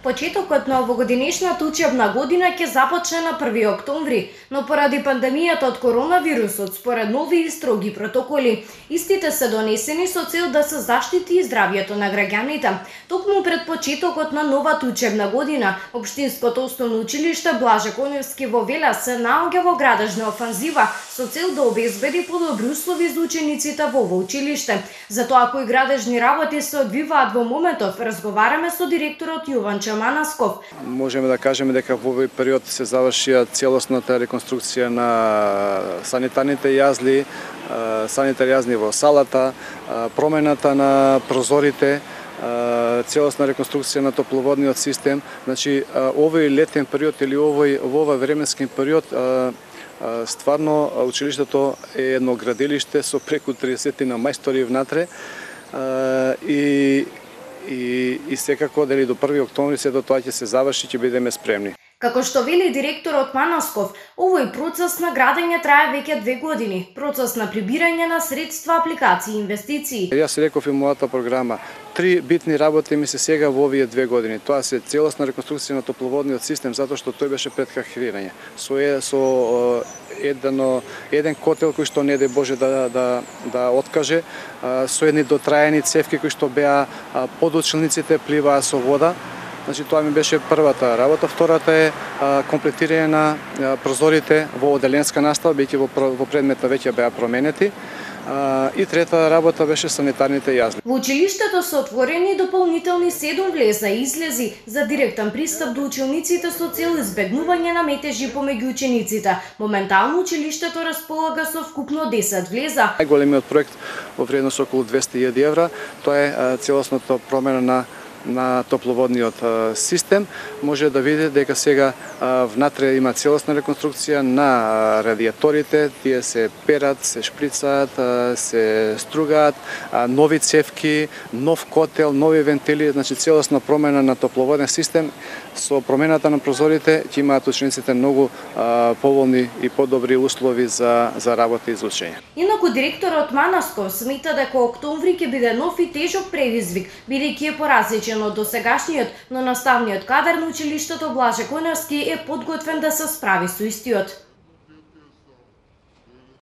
Почетокот на овогодинешната учебна година ќе започне на 1 октомври, но поради пандемијата од коронавирусот, според нови и строги протоколи, истите се донесени со цел да се заштити и здравјето на граѓаните. Токму пред почетокот на новата учебна година, Општинското основно училиште Блаже Коневски во Велес се наоѓа во градежна офанзива со цел да обезбеди подобри услови за учениците во ово училиште. Затоа кои градежни работи се одвиваат во моментов, разговараме со директорот Јован Чаманасков. Можеме да кажеме дека во овој период се завршија целосната реконструкција на санитарните јазли, санитарни јазли во салата, промената на прозорите, целосна реконструкција на топловодниот систем. Значи, овој летен период или во овој временски период стварно училиштето е едно градилиште со преку 30 на мајстори внатре и секако дали до 1 октомври се до тоа ќе се заврши, ќе бидеме спремни. Како што вели директорот Манасков, овој процес на градење трае веќе 2 години. Процес на прибирање на средства, апликации и инвестиции. Јас реков и мојата програма, 3 битни работи ми се сега во овие 2 години. Тоа се целосна реконструкција на топловодниот систем, затоа што тој беше пред хакирање. Со еден котел кој што не дај Боже да откаже, со едни дотраени цевки кои што беа подучилниците пливаа со вода. Значи, тоа ми беше првата работа. Втората е комплетирање на прозорите во оделенска настава, бидејќи во предметот веќе беа променети. И трета работа беше санитарните јазли. Во училиштето се отворени дополнителни 7 влеза и излези за директен пристап до учениците со цел избегнување на метежи помеѓу учениците. Моментално училиштето располага со вкупно 10 влеза. Најголемиот проект во вредност околу 200.000 евра, тоа е целосната промена на топловодниот систем. Може да видите дека сега внатре има целосна реконструкција на радиаторите, тие се перат, се шприцаат, се стругаат, нови цевки, нов котел, нови вентили, значи целосна промена на топловоден систем. Со промената на прозорите ќе имаат учениците многу поволни и подобри услови за работа и за учење. Инаку директорот Манасков смета дека октомври ќе биде нов и тежок предизвик, бидејќи е поразличен од досегашниот, но наставниот кадар на училиштето Блаже Коневски е подготвен да се справи со истиот.